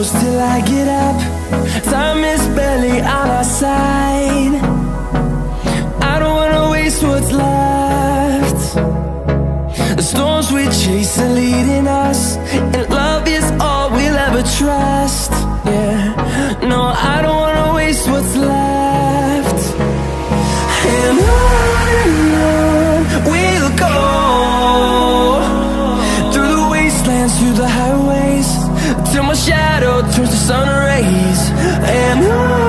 close till I get up. Time is barely on our side. I don't wanna waste what's left. The storms we chase are leading us, and love is all we'll ever trust. Yeah, no, I don't wanna waste what's left. And on we'll go, through the wastelands, through the highways, till my shadow turns to sun rays. And on